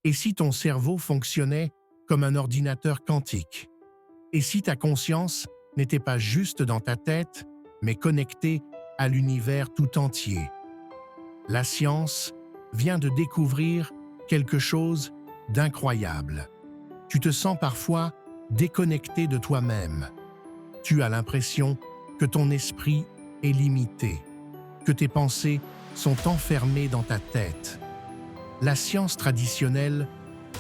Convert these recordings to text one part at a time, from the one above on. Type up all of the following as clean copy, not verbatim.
Et si ton cerveau fonctionnait comme un ordinateur quantique? Et si ta conscience n'était pas juste dans ta tête, mais connectée à l'univers tout entier? La science vient de découvrir quelque chose d'incroyable. Tu te sens parfois déconnecté de toi-même. Tu as l'impression que ton esprit est limité, que tes pensées sont enfermées dans ta tête. La science traditionnelle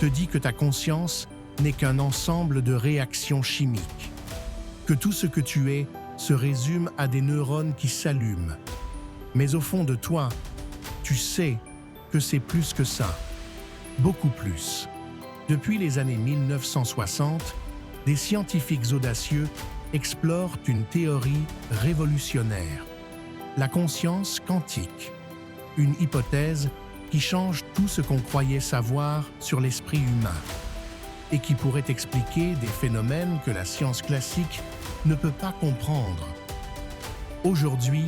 te dit que ta conscience n'est qu'un ensemble de réactions chimiques, que tout ce que tu es se résume à des neurones qui s'allument. Mais au fond de toi, tu sais que c'est plus que ça, beaucoup plus. Depuis les années 1960, des scientifiques audacieux explorent une théorie révolutionnaire, la conscience quantique, une hypothèse qui change tout ce qu'on croyait savoir sur l'esprit humain et qui pourrait expliquer des phénomènes que la science classique ne peut pas comprendre. Aujourd'hui,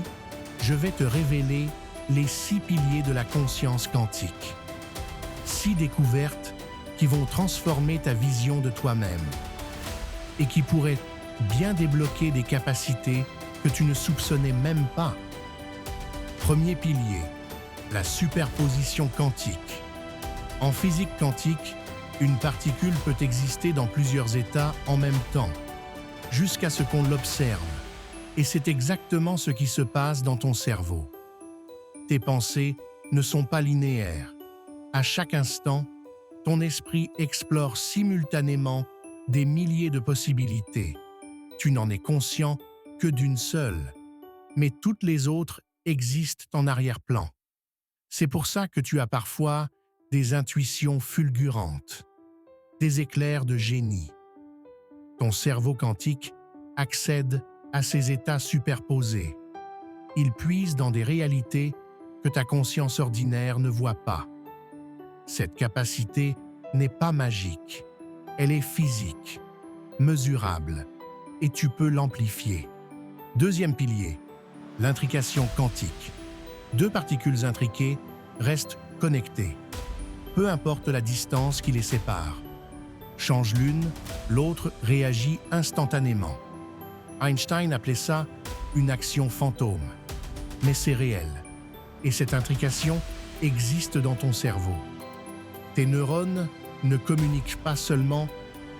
je vais te révéler les 6 piliers de la conscience quantique. 6 découvertes qui vont transformer ta vision de toi-même et qui pourraient bien débloquer des capacités que tu ne soupçonnais même pas. Premier pilier, la superposition quantique. En physique quantique, une particule peut exister dans plusieurs états en même temps, jusqu'à ce qu'on l'observe. Et c'est exactement ce qui se passe dans ton cerveau. Tes pensées ne sont pas linéaires. À chaque instant, ton esprit explore simultanément des milliers de possibilités. Tu n'en es conscient que d'une seule, mais toutes les autres existent en arrière-plan. C'est pour ça que tu as parfois des intuitions fulgurantes, des éclairs de génie. Ton cerveau quantique accède à ces états superposés. Il puise dans des réalités que ta conscience ordinaire ne voit pas. Cette capacité n'est pas magique, elle est physique, mesurable, et tu peux l'amplifier. Deuxième pilier, l'intrication quantique. 2 particules intriquées restent connectées, peu importe la distance qui les sépare. Change l'une, l'autre réagit instantanément. Einstein appelait ça une action fantôme. Mais c'est réel, et cette intrication existe dans ton cerveau. Tes neurones ne communiquent pas seulement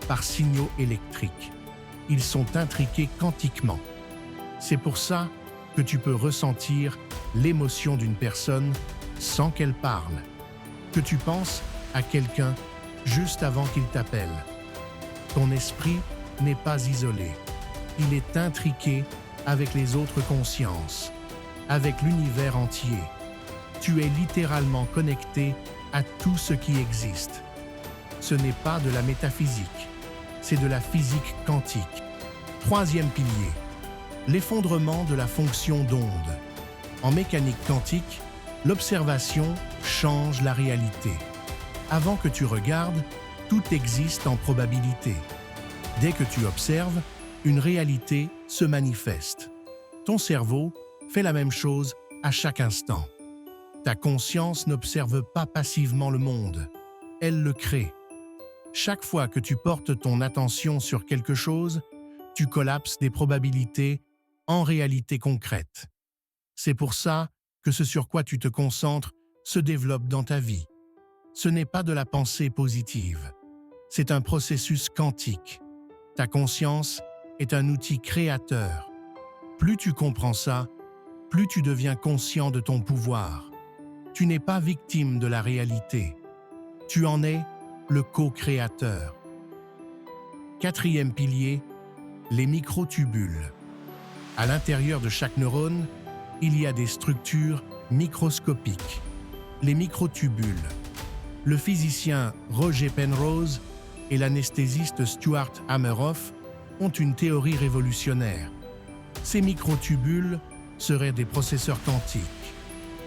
par signaux électriques. Ils sont intriqués quantiquement. C'est pour ça que tu peux ressentir l'émotion d'une personne sans qu'elle parle, que tu penses à quelqu'un juste avant qu'il t'appelle. Ton esprit n'est pas isolé. Il est intriqué avec les autres consciences, avec l'univers entier. Tu es littéralement connecté à tout ce qui existe. Ce n'est pas de la métaphysique, c'est de la physique quantique. Troisième pilier, l'effondrement de la fonction d'onde. En mécanique quantique, l'observation change la réalité. Avant que tu regardes, tout existe en probabilité. Dès que tu observes, une réalité se manifeste. Ton cerveau fait la même chose à chaque instant. Ta conscience n'observe pas passivement le monde, elle le crée. Chaque fois que tu portes ton attention sur quelque chose, tu collapses des probabilités en réalité concrète. C'est pour ça que ce sur quoi tu te concentres se développe dans ta vie. Ce n'est pas de la pensée positive, c'est un processus quantique. Ta conscience est un outil créateur. Plus tu comprends ça, plus tu deviens conscient de ton pouvoir. Tu n'es pas victime de la réalité. Tu en es le co-créateur. Quatrième pilier, les microtubules. À l'intérieur de chaque neurone, il y a des structures microscopiques, les microtubules. Le physicien Roger Penrose et l'anesthésiste Stuart Hameroff ont une théorie révolutionnaire. Ces microtubules seraient des processeurs quantiques.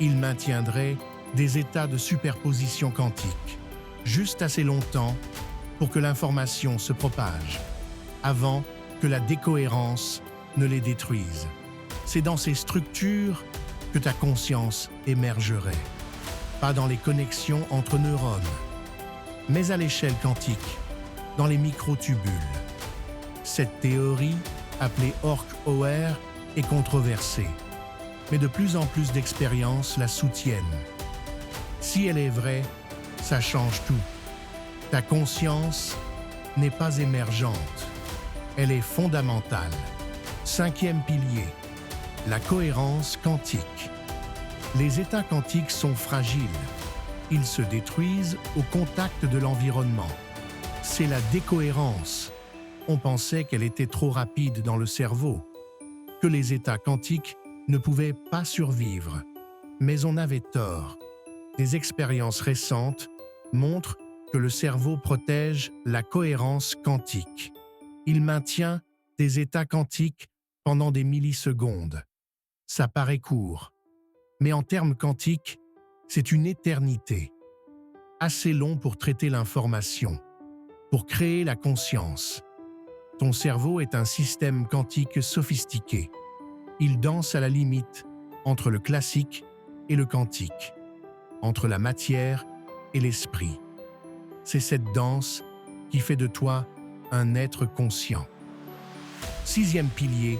Ils maintiendraient des états de superposition quantique, juste assez longtemps pour que l'information se propage, avant que la décohérence ne les détruise. C'est dans ces structures que ta conscience émergerait, pas dans les connexions entre neurones. mais à l'échelle quantique, dans les microtubules. Cette théorie, appelée ORC-OR, est controversée, mais de plus en plus d'expériences la soutiennent. Si elle est vraie, ça change tout. Ta conscience n'est pas émergente, elle est fondamentale. 5e pilier, la cohérence quantique. Les états quantiques sont fragiles. Ils se détruisent au contact de l'environnement. C'est la décohérence. On pensait qu'elle était trop rapide dans le cerveau, que les états quantiques ne pouvaient pas survivre. Mais on avait tort. Des expériences récentes montrent que le cerveau protège la cohérence quantique. Il maintient des états quantiques pendant des millisecondes. Ça paraît court, mais en termes quantiques, c'est une éternité. Assez long pour traiter l'information, pour créer la conscience. Ton cerveau est un système quantique sophistiqué. Il danse à la limite entre le classique et le quantique, entre la matière et l'esprit. C'est cette danse qui fait de toi un être conscient. 6e pilier,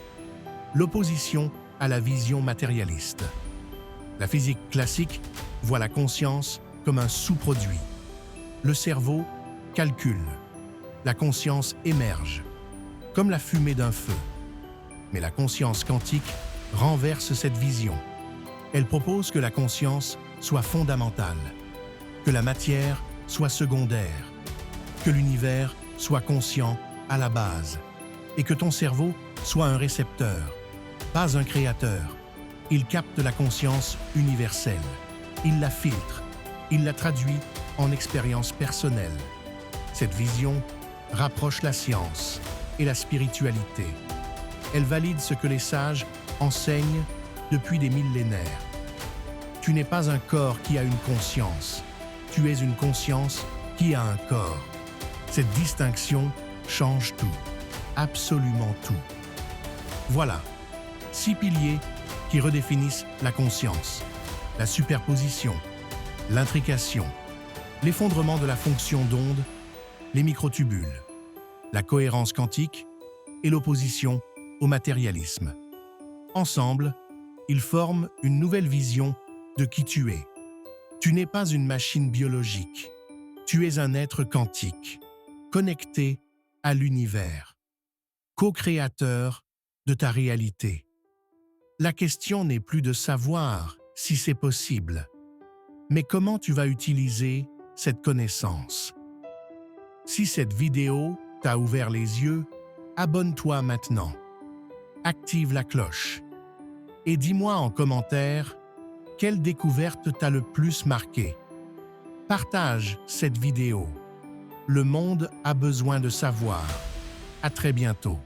l'opposition à la vision matérialiste. La physique classique voit la conscience comme un sous-produit. Le cerveau calcule. La conscience émerge, comme la fumée d'un feu. Mais la conscience quantique renverse cette vision. Elle propose que la conscience soit fondamentale, que la matière soit secondaire, que l'univers soit conscient à la base, et que ton cerveau soit un récepteur, pas un créateur. Il capte la conscience universelle, il la filtre, il la traduit en expérience personnelle. Cette vision rapproche la science et la spiritualité. Elle valide ce que les sages enseignent depuis des millénaires. Tu n'es pas un corps qui a une conscience, tu es une conscience qui a un corps. Cette distinction change tout, absolument tout. Voilà, 6 piliers qui redéfinissent la conscience, la superposition, l'intrication, l'effondrement de la fonction d'onde, les microtubules, la cohérence quantique et l'opposition au matérialisme. Ensemble, ils forment une nouvelle vision de qui tu es. Tu n'es pas une machine biologique, tu es un être quantique, connecté à l'univers, co-créateur de ta réalité. La question n'est plus de savoir si c'est possible, mais comment tu vas utiliser cette connaissance. Si cette vidéo t'a ouvert les yeux, abonne-toi maintenant. Active la cloche. Et dis-moi en commentaire quelle découverte t'a le plus marqué. Partage cette vidéo. Le monde a besoin de savoir. À très bientôt.